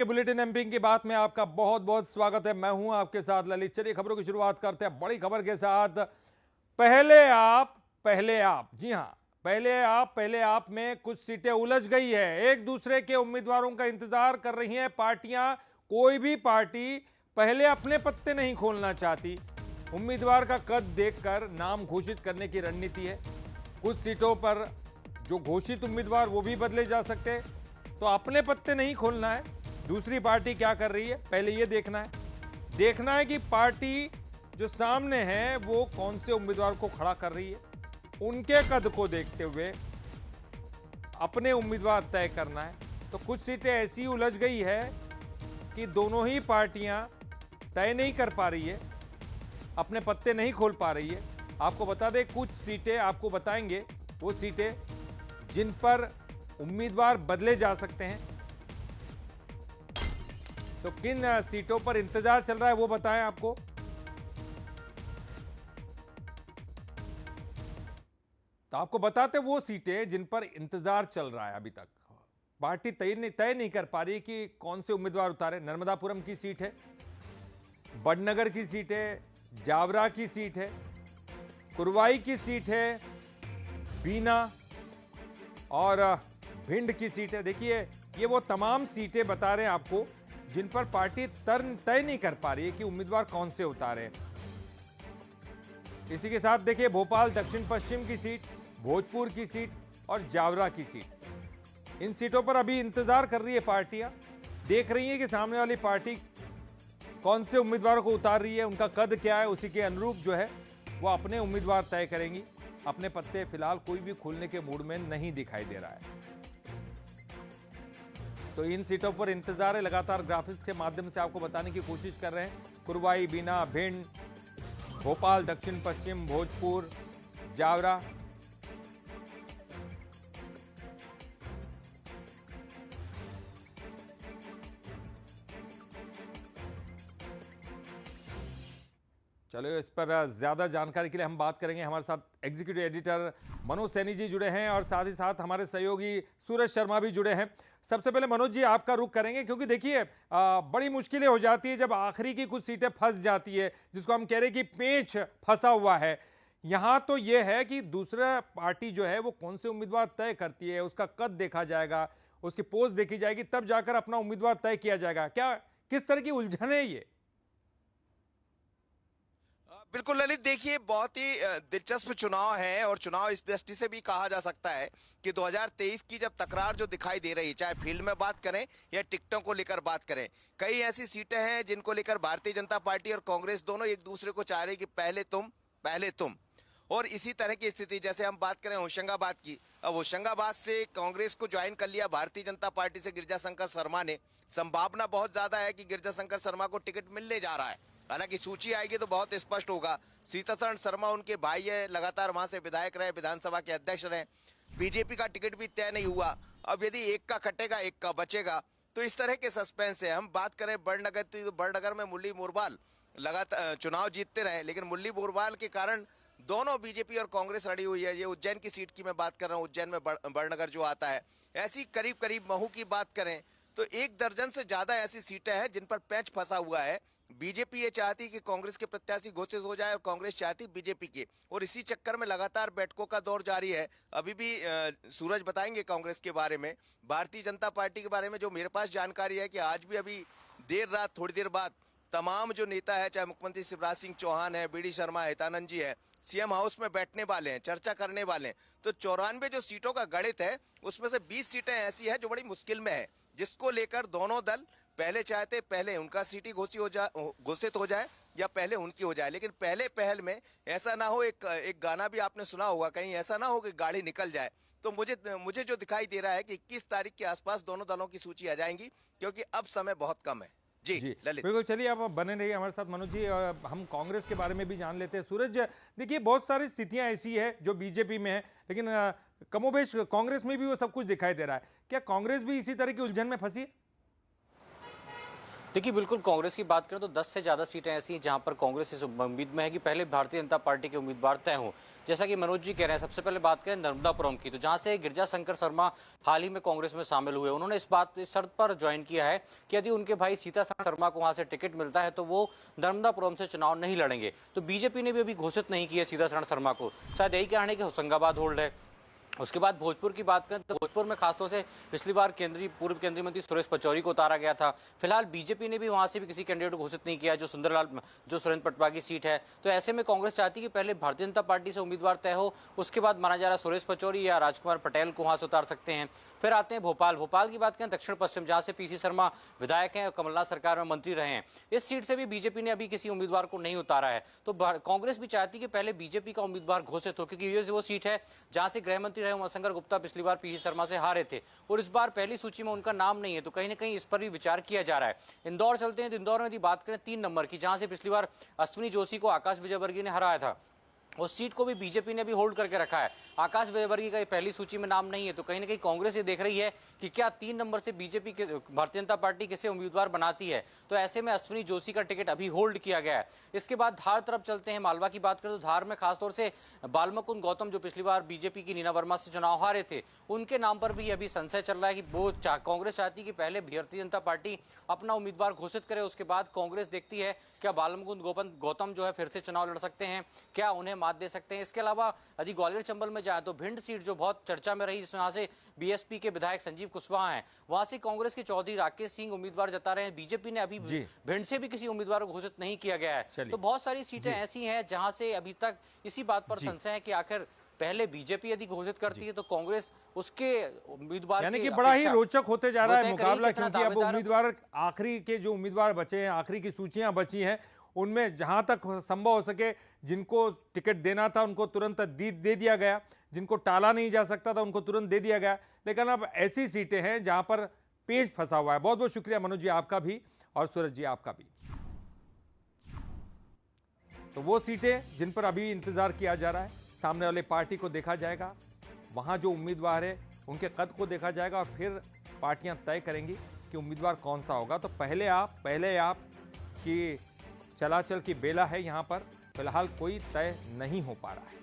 के bulletin MP की बात में आपका बहुत बहुत स्वागत है। मैं हूं आपके साथ ललित। चलिए खबरों की शुरुआत करते हैं बड़ी खबर के साथ। पहले आप जी हां, पहले आप में कुछ सीटें उलझ गई है। एक दूसरे के उम्मीदवारों का इंतजार कर रही हैं पार्टियां। कोई भी पार्टी पहले अपने पत्ते नहीं खोलना चाहती। उम्मीदवार का कद देखकर नाम घोषित करने की रणनीति है। कुछ सीटों पर जो घोषित उम्मीदवार वो भी बदले जा सकते हैं, तो अपने पत्ते नहीं खोलना है। दूसरी पार्टी क्या कर रही है पहले ये देखना है कि पार्टी जो सामने है वो कौन से उम्मीदवार को खड़ा कर रही है। उनके कद को देखते हुए अपने उम्मीदवार तय करना है। तो कुछ सीटें ऐसी उलझ गई है कि दोनों ही पार्टियां तय नहीं कर पा रही है, अपने पत्ते नहीं खोल पा रही है। आपको बता दें, कुछ सीटें आपको बताएंगे, वो सीटें जिन पर उम्मीदवार बदले जा सकते हैं। तो किन सीटों पर इंतजार चल रहा है वो बताएं आपको। तो आपको बताते वो सीटें जिन पर इंतजार चल रहा है। अभी तक पार्टी तय नहीं कर पा रही कि कौन से उम्मीदवार उतारे। नर्मदापुरम की सीट है, बड़नगर की सीट है, जावरा की सीट है, कुरवाई की सीट है, बीना और भिंड की सीट है। देखिए ये वो तमाम सीटें बता रहे हैं आपको जिन पर पार्टी तय नहीं कर पा रही है कि उम्मीदवार कौन से उतारे। इसी के साथ देखिए भोपाल दक्षिण पश्चिम की सीट, भोजपुर की सीट और जावरा की सीट, इन सीटों पर अभी इंतजार कर रही है पार्टियां। देख रही है कि सामने वाली पार्टी कौन से उम्मीदवारों को उतार रही है, उनका कद क्या है, उसी के अनुरूप जो है वो अपने उम्मीदवार तय करेंगी। अपने पत्ते फिलहाल कोई भी खोलने के मूड में नहीं दिखाई दे रहा है। तो इन सीटों पर इंतजार है। लगातार ग्राफिक्स के माध्यम से आपको बताने की कोशिश कर रहे हैं। कुरवाई, बीना, भिंड, भोपाल दक्षिण पश्चिम, भोजपुर, जावरा। चलो इस पर ज्यादा जानकारी के लिए हम बात करेंगे। हमारे साथ एग्जीक्यूटिव एडिटर मनोज सैनी जी जुड़े हैं और साथ ही साथ हमारे सहयोगी सूरज शर्मा भी जुड़े हैं। सबसे पहले मनोज जी आपका रुख करेंगे, क्योंकि देखिए बड़ी मुश्किलें हो जाती है जब आखिरी की कुछ सीटें फंस जाती है, जिसको हम कह रहे हैं कि पेंच फंसा हुआ है। यहाँ तो ये है कि दूसरा पार्टी जो है वो कौन से उम्मीदवार तय करती है, उसका कद देखा जाएगा, उसकी पोस्ट देखी जाएगी, तब जाकर अपना उम्मीदवार तय किया जाएगा। क्या किस तरह की उलझन है ये? बिल्कुल ललित, देखिए बहुत ही दिलचस्प चुनाव है और चुनाव इस दृष्टि से भी कहा जा सकता है कि 2023 की जब तकरार जो दिखाई दे रही, चाहे फील्ड में बात करें या टिकटों को लेकर बात करें, कई ऐसी सीटें हैं जिनको लेकर भारतीय जनता पार्टी और कांग्रेस दोनों एक दूसरे को चाह रही कि पहले तुम। और इसी तरह की स्थिति, जैसे हम बात करें होशंगाबाद की, अब होशंगाबाद से कांग्रेस को ज्वाइन कर लिया भारतीय जनता पार्टी से गिरजा शंकर शर्मा ने। संभावना बहुत ज्यादा है कि गिरजा शंकर शर्मा को टिकट मिलने जा रहा है। हालांकि सूची आएगी तो बहुत स्पष्ट होगा। सीतासरण शर्मा उनके भाई है, लगातार वहां से विधायक रहे, विधानसभा के अध्यक्ष रहे। बीजेपी का टिकट भी तय नहीं हुआ। अब यदि एक का कटेगा एक का बचेगा, तो इस तरह के सस्पेंस है। हम बात करें बड़नगर, तो बड़नगर में मुरली मोरवाल लगातार चुनाव जीतते रहे, लेकिन मुरली मोरवाल के कारण दोनों बीजेपी और कांग्रेस लड़ी हुई है। ये उज्जैन की सीट की मैं बात कर रहा हूँ, उज्जैन में बड़नगर जो आता है। ऐसी करीब करीब महू की बात करें तो 1 दर्जन से ज्यादा ऐसी सीटें हैं जिन पर पैंच फंसा हुआ है। बीजेपी ये चाहती कि कांग्रेस के प्रत्याशी घोषित हो जाए और कांग्रेस चाहती बीजेपी के, और इसी चक्कर में लगातार बैठकों का दौर जारी है। अभी भी सूरज बताएंगे कांग्रेस के बारे में। भारतीय जनता पार्टी के बारे में जो मेरे पास जानकारी है कि आज भी अभी देर रात थोड़ी देर बाद तमाम जो नेता है, चाहे मुख्यमंत्री शिवराज सिंह चौहान है, बीडी शर्मा, हितानंद जी है, सीएम हाउस में बैठने वाले हैं, चर्चा करने वाले हैं। तो 94 जो सीटों का गणित है उसमें से 20 सीटें ऐसी है जो बड़ी मुश्किल में है, जिसको लेकर दोनों दल पहले चाहते पहले उनका सीटी घोषित हो जाए या पहले उनकी हो जाए। लेकिन पहले पहल में ऐसा ना हो, एक गाना भी आपने सुना होगा, कहीं ऐसा ना हो कि गाड़ी निकल जाए। तो मुझे जो दिखाई दे रहा है कि 21 तारीख के आसपास दोनों दलों की सूची आ जाएंगी, क्योंकि अब समय बहुत कम है। जी जी ललित। बिल्कुल। चलिए आप बने रहिए हमारे साथ मनोज जी, और हम कांग्रेस के बारे में भी जान लेते हैं। सूरज, देखिए बहुत सारी स्थितियां ऐसी है जो बीजेपी में है, लेकिन कमोबेश कांग्रेस में भी वो सब कुछ दिखाई दे रहा है। क्या कांग्रेस भी इसी तरह की उलझन में फंसी है? देखिए, बिल्कुल कांग्रेस की बात करें तो 10 से ज़्यादा सीटें ऐसी हैं जहां पर कांग्रेस इस उम्मीद में है कि पहले भारतीय जनता पार्टी के उम्मीदवार तय हों। जैसा कि मनोज जी कह रहे हैं, सबसे पहले बात करें नर्मदापुरम की, तो जहां से गिरिजा शंकर शर्मा हाल ही में कांग्रेस में शामिल हुए। उन्होंने इस शर्त पर ज्वाइन किया है कि यदि उनके भाई सीतासरण शर्मा को वहां से टिकट मिलता है तो वो नर्मदापुरम से चुनाव नहीं लड़ेंगे। तो बीजेपी ने भी अभी घोषित नहीं किया सीतासरण शर्मा को, शायद यही कारण है कि होशंगाबाद होल्ड है। उसके बाद भोजपुर की बात करें तो भोजपुर में खासतौर से पिछली बार पूर्व केंद्रीय मंत्री सुरेश पचौरी को उतारा गया था। फिलहाल बीजेपी ने भी वहां से भी किसी कैंडिडेट को घोषित नहीं किया, जो सुरेंद्र पटवा की सीट है। तो ऐसे में कांग्रेस चाहती है कि पहले भारतीय जनता पार्टी से उम्मीदवार तय हो, उसके बाद माना जा रहा है सुरेश पचौरी या राजकुमार पटेल को वहां से उतार सकते हैं। फिर आते हैं भोपाल की बात करें, दक्षिण पश्चिम, जहां से पीसी शर्मा विधायक हैं और कमलनाथ सरकार में मंत्री रहे हैं। इस सीट से भी बीजेपी ने अभी किसी उम्मीदवार को नहीं उतारा है। तो कांग्रेस भी चाहती है कि पहले बीजेपी का उम्मीदवार घोषित हो, क्योंकि ये वो सीट है जहां से गृह मंत्री रहे उमाशंकर गुप्ता पिछली बार पीसी शर्मा से हारे थे और इस बार पहली सूची में उनका नाम नहीं है। तो कहीं ना कहीं इस पर भी विचार किया जा रहा है। इंदौर चलते हैं तो इंदौर में यदि बात करें 3 नंबर की, जहां से पिछली बार अश्विनी जोशी को आकाश विजयवर्गीय ने हराया था, उस सीट को भी बीजेपी ने भी होल्ड करके रखा है। आकाश विजयवर्गीय का पहली सूची में नाम नहीं है। तो कहीं ना कहीं कांग्रेस ये देख रही है कि क्या 3 नंबर से बीजेपी के भारतीय जनता पार्टी किसे उम्मीदवार बनाती है। तो ऐसे में अश्विनी जोशी का टिकट अभी होल्ड किया गया है। इसके बाद धार तरफ चलते हैं, मालवा की बात करें तो धार में खासतौर से बालमुकुंद गौतम, जो पिछली बार बीजेपी की नीना वर्मा से चुनाव हारे थे, उनके नाम पर भी अभी संशय चल रहा है कि वो कांग्रेस चाहती है कि पहले भारतीय जनता पार्टी अपना उम्मीदवार घोषित करे, उसके बाद कांग्रेस देखती है क्या बालमुकुंद गौतम जो है फिर से चुनाव लड़ सकते हैं, क्या उन्हें मात दे सकते हैं। इसके अलावा यदि ग्वालियर चंबल में जाए तो भिंड सीट जो बहुत चर्चा में रही, जिसमें से बीएसपी के विधायक संजीव कुशवाहा हैं, वहां से कांग्रेस के चौधरी राकेश सिंह उम्मीदवार जता रहे हैं। बीजेपी ने अभी भिंड से भी किसी उम्मीदवार को घोषित नहीं किया गया है। तो बहुत सारी सीटें ऐसी हैं जहां से अभी तक इसी बात पर संशय है कि आखिर पहले बीजेपी यदि घोषित करती है तो कांग्रेस उसके उम्मीदवार, यानी कि बड़ा ही रोचक होते जा रहा है मुकाबला, क्योंकि अब उम्मीदवार आखिरी के जो उम्मीदवार बचे हैं, आखिरी की सूचियां बची हैं, उनमें जहां तक संभव हो सके जिनको टिकट देना था उनको तुरंत दे दिया गया, जिनको टाला नहीं जा सकता था उनको तुरंत दे दिया गया। लेकिन अब ऐसी सीटें हैं जहां पर पेच फंसा हुआ है। बहुत बहुत शुक्रिया मनोज जी आपका भी और सूरज जी आपका भी। तो वो सीटें जिन पर अभी इंतजार किया जा रहा है, सामने वाले पार्टी को देखा जाएगा, वहां जो उम्मीदवार है उनके कद को देखा जाएगा और फिर पार्टियां तय करेंगी कि उम्मीदवार कौन सा होगा। तो पहले आप की चलाचल की बेला है, यहां पर फिलहाल कोई तय नहीं हो पा रहा है।